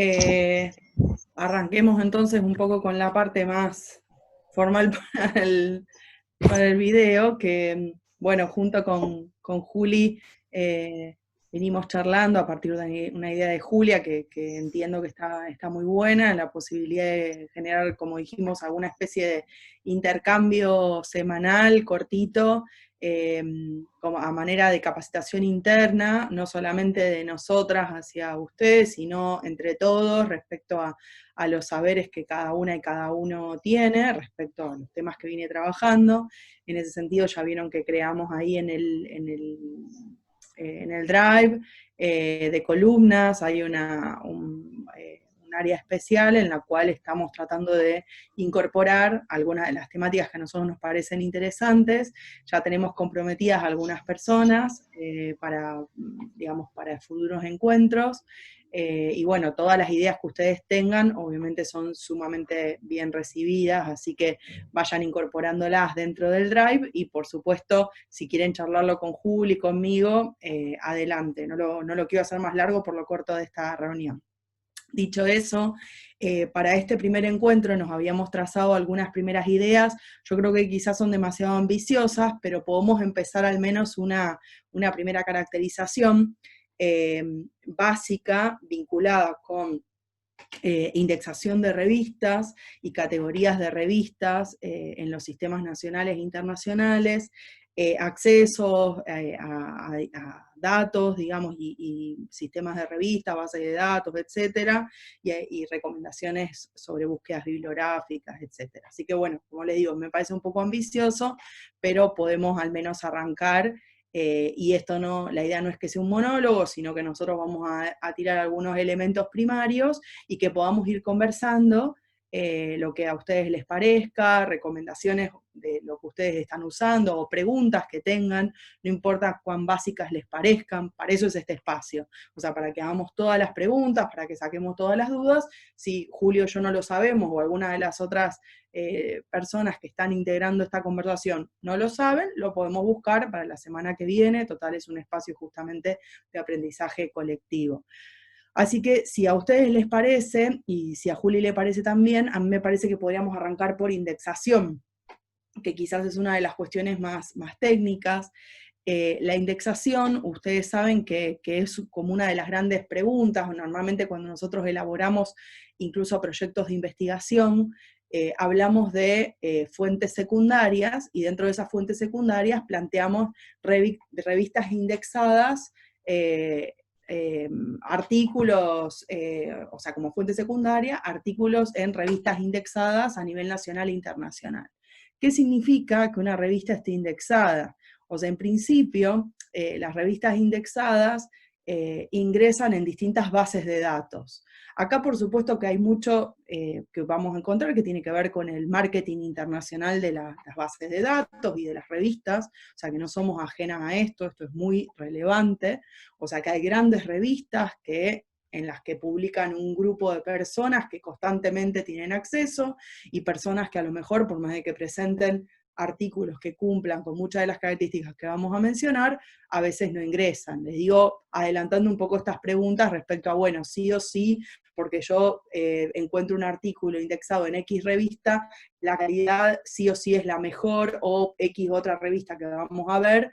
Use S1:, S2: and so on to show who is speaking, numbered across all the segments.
S1: Eh, Arranquemos entonces un poco con la parte más formal para el video, que, bueno, junto con Juli eh, venimos charlando a partir de una idea de Julia que entiendo que está muy buena, la posibilidad de generar, como dijimos, alguna especie de intercambio semanal, cortito, eh, como a manera de capacitación interna, no solamente de nosotras hacia ustedes, sino entre todos respecto a los saberes que cada una y cada uno tiene, respecto a los temas que viene trabajando. En ese sentido ya vieron que creamos ahí en el Drive de columnas, hay un área especial en la cual estamos tratando de incorporar algunas de las temáticas que a nosotros nos parecen interesantes. Ya tenemos comprometidas algunas personas digamos, para futuros encuentros. Y bueno, todas las ideas que ustedes tengan, obviamente son sumamente bien recibidas, así que vayan incorporándolas dentro del Drive, y por supuesto, si quieren charlarlo con Juli y conmigo, adelante, no lo quiero hacer más largo por lo corto de esta reunión. Dicho eso, para este primer encuentro nos habíamos trazado algunas primeras ideas. Yo creo que quizás son demasiado ambiciosas, pero podemos empezar al menos una primera caracterización eh, básica vinculada con indexación de revistas y categorías de revistas en los sistemas nacionales e internacionales, accesos a datos, digamos, y sistemas de revistas, bases de datos, etcétera, y recomendaciones sobre búsquedas bibliográficas, etcétera. Así que bueno, como les digo, me parece un poco ambicioso, pero podemos al menos arrancar. Y esto no, la idea no es que sea un monólogo, sino que nosotros vamos a tirar algunos elementos primarios y que podamos ir conversando lo que a ustedes les parezca, recomendaciones de lo que ustedes están usando o preguntas que tengan, no importa cuán básicas les parezcan, para eso es este espacio, o sea, para que hagamos todas las preguntas, para que saquemos todas las dudas. Si Julio y yo no lo sabemos, o alguna de las otras personas que están integrando esta conversación no lo saben, lo podemos buscar para la semana que viene. Total, es un espacio justamente de aprendizaje colectivo. Así que si a ustedes les parece, y si a Juli le parece también, a mí me parece que podríamos arrancar por indexación, que quizás es una de las cuestiones más técnicas. La indexación, ustedes saben que es como una de las grandes preguntas. Normalmente cuando nosotros elaboramos incluso proyectos de investigación, hablamos de fuentes secundarias, y dentro de esas fuentes secundarias planteamos revistas indexadas, artículos, o sea, como fuente secundaria, artículos en revistas indexadas a nivel nacional e internacional. ¿Qué significa que una revista esté indexada? O sea, en principio, las revistas indexadas ingresan en distintas bases de datos. Acá, por supuesto, que hay mucho que vamos a encontrar que tiene que ver con el marketing internacional de las bases de datos y de las revistas, o sea, que no somos ajenas a esto es muy relevante. O sea, que hay grandes revistas en las que publican un grupo de personas que constantemente tienen acceso, y personas que a lo mejor, por más de que presenten artículos que cumplan con muchas de las características que vamos a mencionar, a veces no ingresan. Les digo, adelantando un poco estas preguntas respecto a, bueno, sí o sí, porque yo encuentro un artículo indexado en X revista, la calidad sí o sí es la mejor, o X otra revista que vamos a ver,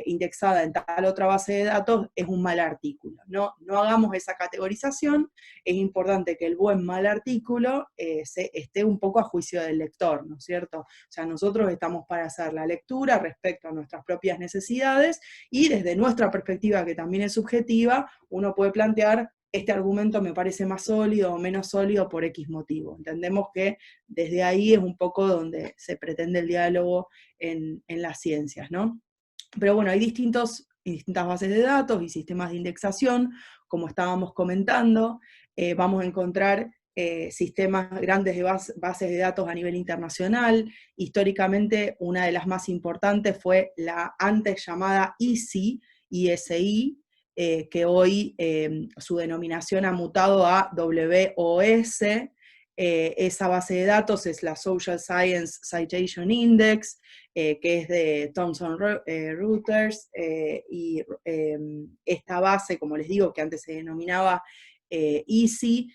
S1: indexada en tal otra base de datos, es un mal artículo. No hagamos esa categorización. Es importante que el buen mal artículo esté un poco a juicio del lector, ¿no es cierto? O sea, nosotros estamos para hacer la lectura respecto a nuestras propias necesidades, y desde nuestra perspectiva, que también es subjetiva, uno puede plantear: este argumento me parece más sólido o menos sólido por X motivo. Entendemos que desde ahí es un poco donde se pretende el diálogo en las ciencias, ¿no? Pero bueno, hay distintas bases de datos y sistemas de indexación, como estábamos comentando. Vamos a encontrar sistemas grandes de bases de datos a nivel internacional. Históricamente, una de las más importantes fue la antes llamada ISI, que hoy su denominación ha mutado a WOS. Esa base de datos es la Social Science Citation Index, que es de Thomson Reuters, y esta base, como les digo, que antes se denominaba EASY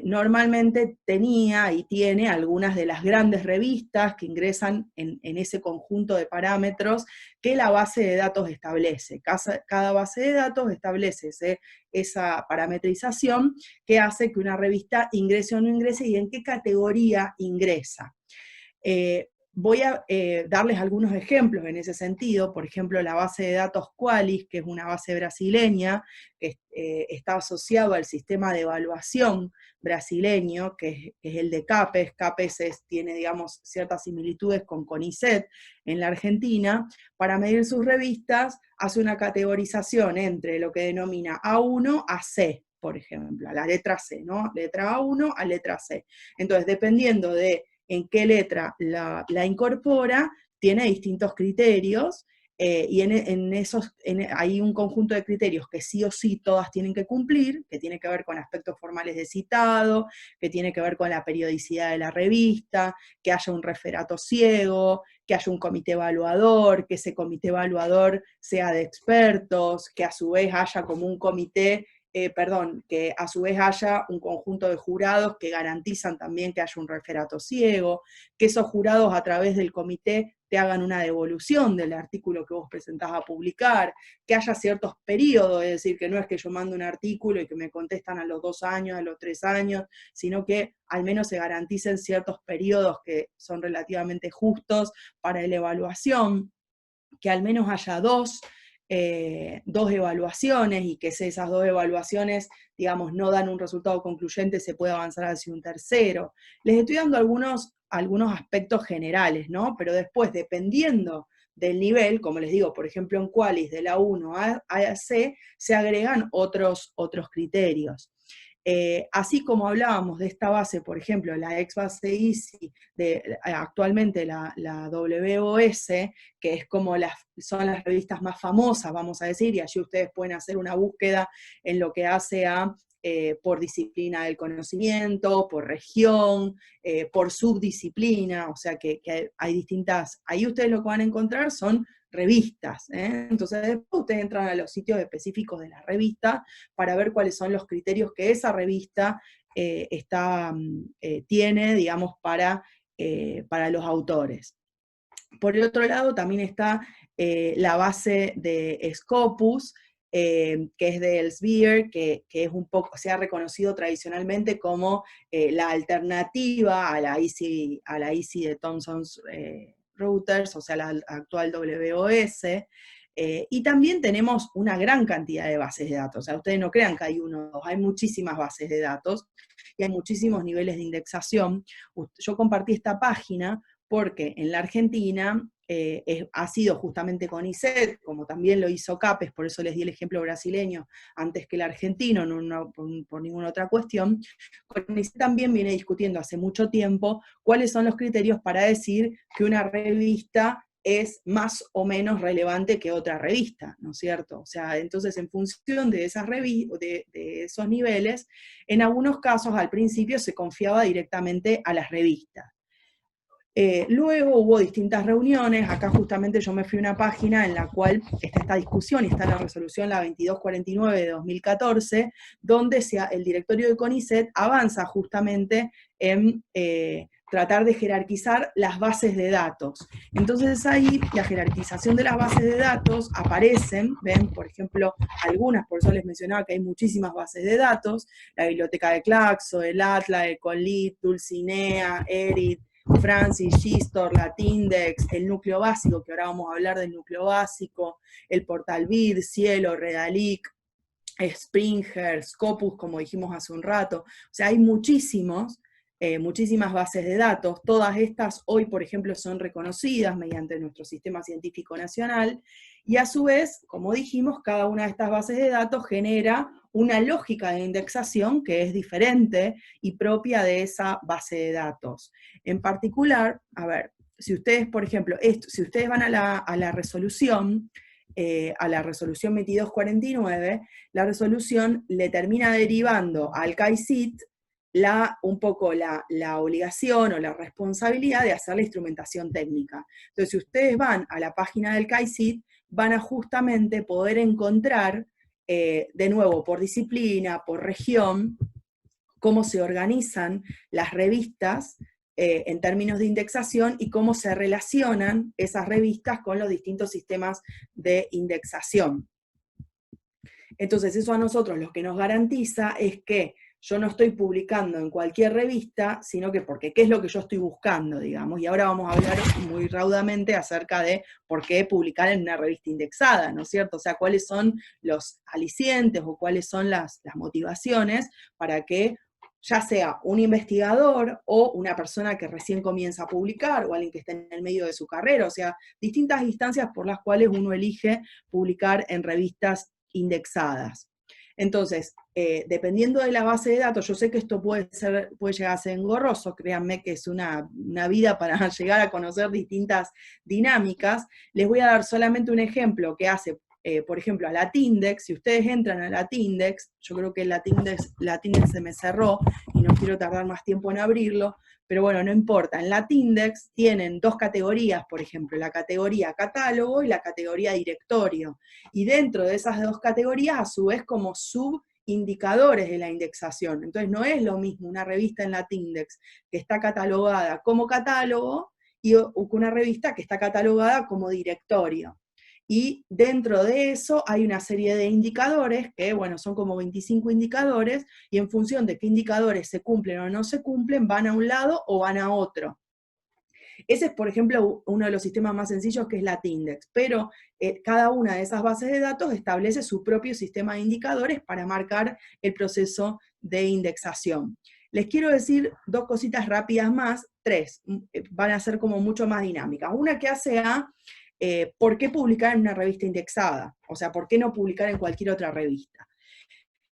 S1: normalmente tenía y tiene algunas de las grandes revistas que ingresan en ese conjunto de parámetros que la base de datos establece. Cada base de datos establece esa parametrización que hace que una revista ingrese o no ingrese y en qué categoría ingresa. Voy a darles algunos ejemplos en ese sentido. Por ejemplo, la base de datos Qualys, que es una base brasileña, que está asociado al sistema de evaluación brasileño, que es el de CAPES. CAPES tiene, digamos, ciertas similitudes con CONICET en la Argentina. Para medir sus revistas, hace una categorización entre lo que denomina A1 a C, por ejemplo, a la letra C, ¿no? Letra A1 a letra C. Entonces, dependiendo de en qué letra la incorpora, tiene distintos criterios, y hay un conjunto de criterios que sí o sí todas tienen que cumplir, que tiene que ver con aspectos formales de citado, que tiene que ver con la periodicidad de la revista, que haya un referato ciego, que haya un comité evaluador, que ese comité evaluador sea de expertos, que a su vez haya como un comité que a su vez haya un conjunto de jurados que garantizan también que haya un referato ciego, que esos jurados a través del comité te hagan una devolución del artículo que vos presentás a publicar, que haya ciertos periodos, es decir, que no es que yo mando un artículo y que me contestan a los 2 años, a los 3 años, sino que al menos se garanticen ciertos periodos que son relativamente justos para la evaluación, que al menos haya dos evaluaciones, y que si esas 2 evaluaciones, digamos, no dan un resultado concluyente, se puede avanzar hacia un tercero. Les estoy dando algunos aspectos generales, ¿no? Pero después, dependiendo del nivel, como les digo, por ejemplo, en Qualys, de la 1 a C, se agregan otros criterios. Así como hablábamos de esta base, por ejemplo, la ex base EASY, actualmente la WOS, que es como son las revistas más famosas, vamos a decir, y allí ustedes pueden hacer una búsqueda en lo que hace por disciplina del conocimiento, por región, por subdisciplina, o sea que hay distintas, ahí ustedes lo que van a encontrar son revistas, ¿eh? Entonces después ustedes entran a los sitios específicos de la revista para ver cuáles son los criterios que esa revista tiene, digamos, para los autores. Por el otro lado también está la base de Scopus, que es de Elsevier, que es un poco, se ha reconocido tradicionalmente como la alternativa a la EASY de Thomson Reuters, o sea, la actual WOS, y también tenemos una gran cantidad de bases de datos. O sea, ustedes no crean que hay uno o dos, hay muchísimas bases de datos, y hay muchísimos niveles de indexación. Yo compartí esta página porque en la Argentina ha sido justamente CONICET, como también lo hizo CAPES, por eso les di el ejemplo brasileño antes que el argentino, no por ninguna otra cuestión. CONICET también viene discutiendo hace mucho tiempo cuáles son los criterios para decir que una revista es más o menos relevante que otra revista, ¿no es cierto? O sea, entonces en función de esos niveles, en algunos casos al principio se confiaba directamente a las revistas. Luego hubo distintas reuniones, acá justamente yo me fui a una página en la cual está esta discusión, y está la resolución, la 2249 de 2014, donde el directorio de CONICET avanza justamente en tratar de jerarquizar las bases de datos. Entonces ahí la jerarquización de las bases de datos aparecen, ven, por ejemplo, algunas, por eso les mencionaba que hay muchísimas bases de datos, la biblioteca de Claxo, el Atlas, el Colit, Dulcinea, ERIT, Francis, Gistor, Latindex, el núcleo básico, que ahora vamos a hablar del núcleo básico, el portal BID, Cielo, Redalic, Springer, Scopus, como dijimos hace un rato. O sea, hay muchísimas bases de datos. Todas estas hoy, por ejemplo, son reconocidas mediante nuestro Sistema Científico Nacional, y a su vez, como dijimos, cada una de estas bases de datos genera una lógica de indexación que es diferente y propia de esa base de datos. En particular, a ver, si ustedes, por ejemplo, si ustedes van a la resolución, a la resolución 2249, la resolución le termina derivando al CAICIT un poco la obligación o la responsabilidad de hacer la instrumentación técnica. Entonces, si ustedes van a la página del CAICIT, van a justamente poder encontrar de nuevo, por disciplina, por región, cómo se organizan las revistas en términos de indexación y cómo se relacionan esas revistas con los distintos sistemas de indexación. Entonces, eso a nosotros lo que nos garantiza es que yo no estoy publicando en cualquier revista, sino que porque qué es lo que yo estoy buscando, digamos. Y ahora vamos a hablar muy raudamente acerca de por qué publicar en una revista indexada, ¿no es cierto? O sea, cuáles son los alicientes o cuáles son las motivaciones para que ya sea un investigador o una persona que recién comienza a publicar o alguien que está en el medio de su carrera, o sea, distintas instancias por las cuales uno elige publicar en revistas indexadas. Entonces, dependiendo de la base de datos, yo sé que esto puede llegar a ser engorroso, créanme que es una vida para llegar a conocer distintas dinámicas. Les voy a dar solamente un ejemplo que hace, por ejemplo, a Latindex. Si ustedes entran a Latindex, yo creo que Latindex se me cerró y no quiero tardar más tiempo en abrirlo, pero bueno, no importa. En Latindex tienen dos categorías, por ejemplo, la categoría catálogo y la categoría directorio. Y dentro de esas dos categorías, a su vez, como subindicadores de la indexación. Entonces, no es lo mismo una revista en Latindex que está catalogada como catálogo y una revista que está catalogada como directorio. Y dentro de eso hay una serie de indicadores, que bueno, son como 25 indicadores, y en función de qué indicadores se cumplen o no se cumplen, van a un lado o van a otro. Ese es, por ejemplo, uno de los sistemas más sencillos, que es Latindex, pero cada una de esas bases de datos establece su propio sistema de indicadores para marcar el proceso de indexación. Les quiero decir dos cositas rápidas más, tres, van a ser como mucho más dinámicas. Una que hace a ¿por qué publicar en una revista indexada? O sea, ¿por qué no publicar en cualquier otra revista?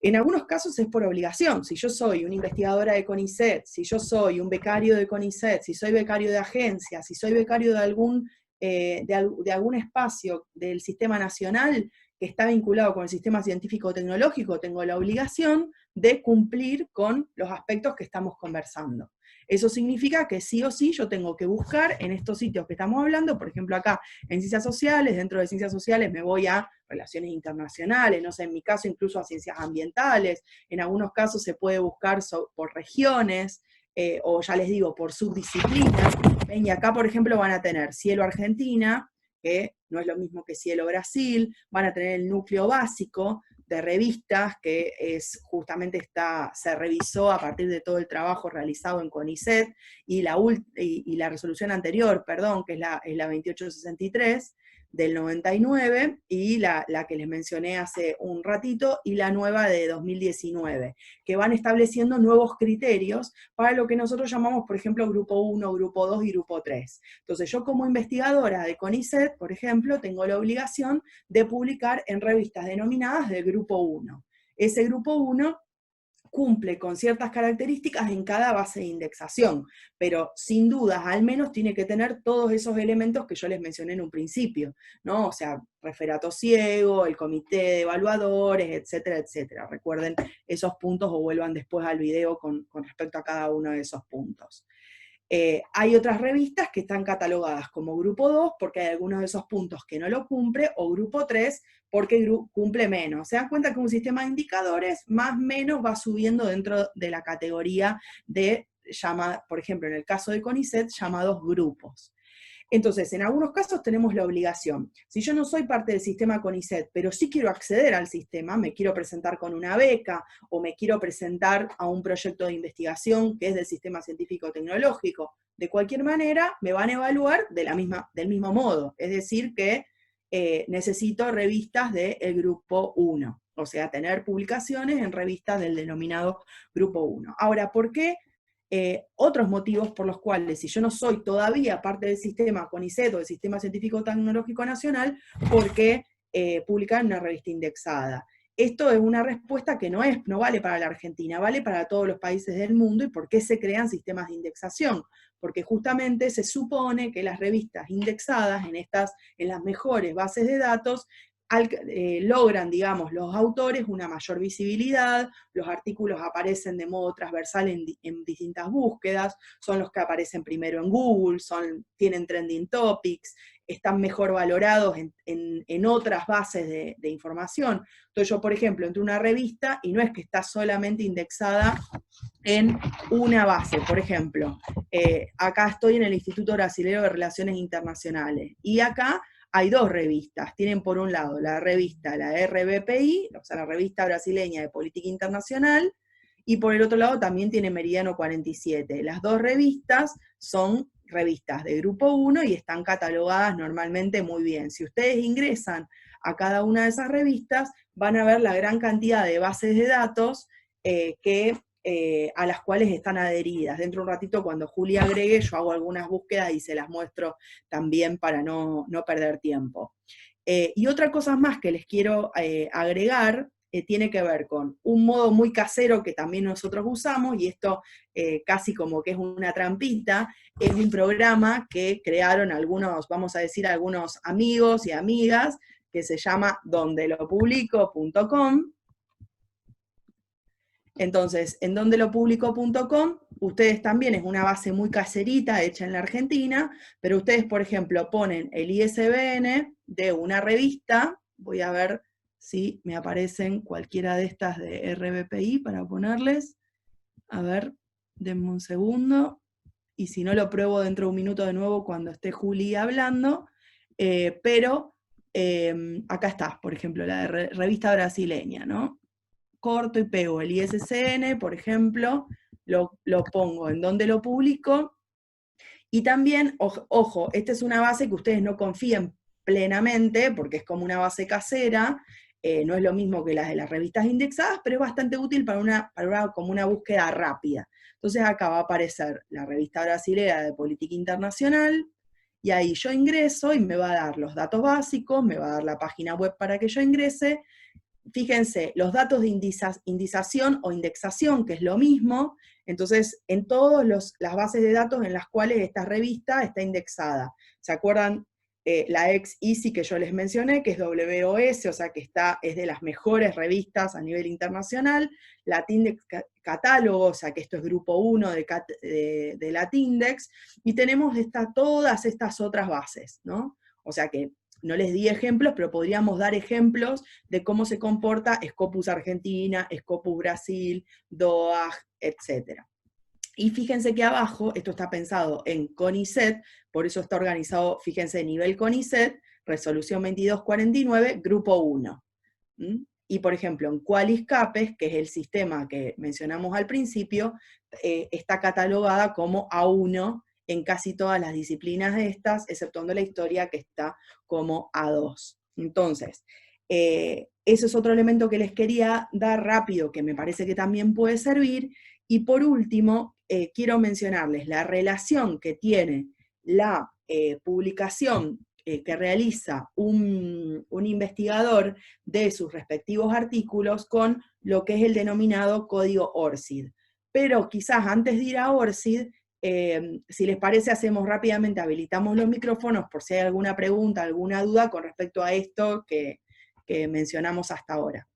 S1: En algunos casos es por obligación. Si yo soy una investigadora de CONICET, si yo soy un becario de CONICET, si soy becario de agencia, si soy becario de algún espacio del sistema nacional que está vinculado con el sistema científico-tecnológico, tengo la obligación de cumplir con los aspectos que estamos conversando. Eso significa que sí o sí yo tengo que buscar en estos sitios que estamos hablando, por ejemplo acá en Ciencias Sociales, dentro de Ciencias Sociales me voy a Relaciones Internacionales, no sé, en mi caso incluso a Ciencias Ambientales, en algunos casos se puede buscar por regiones, o ya les digo, por subdisciplinas. Ven, y acá, por ejemplo, van a tener Cielo Argentina, que no es lo mismo que Cielo Brasil, van a tener el núcleo básico de revistas, que es justamente se revisó a partir de todo el trabajo realizado en CONICET, y la resolución anterior, perdón, que es la 2863, del 99, y la que les mencioné hace un ratito, y la nueva de 2019, que van estableciendo nuevos criterios para lo que nosotros llamamos, por ejemplo, grupo 1, grupo 2 y grupo 3. Entonces yo como investigadora de CONICET, por ejemplo, tengo la obligación de publicar en revistas denominadas del grupo 1. Ese grupo 1 cumple con ciertas características en cada base de indexación, pero sin dudas, al menos tiene que tener todos esos elementos que yo les mencioné en un principio, ¿no? O sea, referato ciego, el comité de evaluadores, etcétera, etcétera. Recuerden esos puntos o vuelvan después al video con respecto a cada uno de esos puntos. Hay otras revistas que están catalogadas como grupo 2 porque hay algunos de esos puntos que no lo cumple, o grupo 3 porque cumple menos. Se dan cuenta que un sistema de indicadores más o menos va subiendo dentro de la categoría de, por ejemplo, en el caso de CONICET, llamados grupos. Entonces, en algunos casos tenemos la obligación. Si yo no soy parte del sistema CONICET, pero sí quiero acceder al sistema, me quiero presentar con una beca, o me quiero presentar a un proyecto de investigación que es del sistema científico-tecnológico, de cualquier manera me van a evaluar del mismo modo. Es decir, que necesito revistas del grupo 1, o sea, tener publicaciones en revistas del denominado grupo 1. Ahora, ¿por qué? Otros motivos por los cuales, si yo no soy todavía parte del sistema CONICET o del Sistema Científico Tecnológico Nacional, ¿por qué publicar en una revista indexada? Esto es una respuesta que no vale para la Argentina, vale para todos los países del mundo. ¿Y por qué se crean sistemas de indexación? Porque justamente se supone que las revistas indexadas en las mejores bases de datos logran, digamos, los autores una mayor visibilidad, los artículos aparecen de modo transversal en distintas búsquedas, son los que aparecen primero en Google, tienen trending topics, están mejor valorados en otras bases de información. Entonces yo, por ejemplo, entro a una revista y no es que está solamente indexada en una base. Por ejemplo, acá estoy en el Instituto Brasileño de Relaciones Internacionales, y acá hay dos revistas. Tienen por un lado la revista, la RBPI, o sea, la Revista Brasileña de Política Internacional, y por el otro lado también tiene Meridiano 47. Las dos revistas son revistas de Grupo 1 y están catalogadas normalmente muy bien. Si ustedes ingresan a cada una de esas revistas, van a ver la gran cantidad de bases de datos a las cuales están adheridas. Dentro de un ratito, cuando Julia agregue, yo hago algunas búsquedas y se las muestro también para no perder tiempo. Y otra cosa más que les quiero agregar tiene que ver con un modo muy casero que también nosotros usamos, y esto casi como que es una trampita, es un programa que crearon algunos, vamos a decir, algunos amigos y amigas, que se llama dondelopublico.com. Entonces, en dondelopublico.com, ustedes también, es una base muy caserita, hecha en la Argentina, pero ustedes, por ejemplo, ponen el ISBN de una revista, voy a ver si me aparecen cualquiera de estas de RBPI para ponerles, a ver, denme un segundo, y si no lo pruebo dentro de un minuto de nuevo cuando esté Juli hablando, pero acá está, por ejemplo, la de revista brasileña, ¿no? Corto y pego el ISSN, por ejemplo, lo pongo en donde lo publico, y también, ojo, esta es una base que ustedes no confíen plenamente, porque es como una base casera, no es lo mismo que las de las revistas indexadas, pero es bastante útil para como una búsqueda rápida. Entonces acá va a aparecer la revista brasilera de política internacional, y ahí yo ingreso y me va a dar los datos básicos, me va a dar la página web para que yo ingrese. Fíjense, los datos de indización o indexación, que es lo mismo, entonces en todas las bases de datos en las cuales esta revista está indexada. ¿Se acuerdan? La ex-ISI que yo les mencioné, que es WOS, o sea que es de las mejores revistas a nivel internacional, Latindex Catálogo, o sea que esto es grupo 1 de Latindex, y tenemos todas estas otras bases, ¿no? O sea que no les di ejemplos, pero podríamos dar ejemplos de cómo se comporta Scopus Argentina, Scopus Brasil, DOAG, etc. Y fíjense que abajo, esto está pensado en CONICET, por eso está organizado, fíjense, nivel CONICET, resolución 2249, grupo 1. Y por ejemplo, en Qualiscapes, que es el sistema que mencionamos al principio, está catalogada como A1 en casi todas las disciplinas de estas, exceptuando la historia, que está como A2. Entonces, ese es otro elemento que les quería dar rápido, que me parece que también puede servir. Y por último, quiero mencionarles la relación que tiene la publicación que realiza un investigador de sus respectivos artículos con lo que es el denominado código ORCID. Pero quizás antes de ir a ORCID, si les parece, hacemos rápidamente, habilitamos los micrófonos por si hay alguna pregunta, alguna duda con respecto a esto que mencionamos hasta ahora.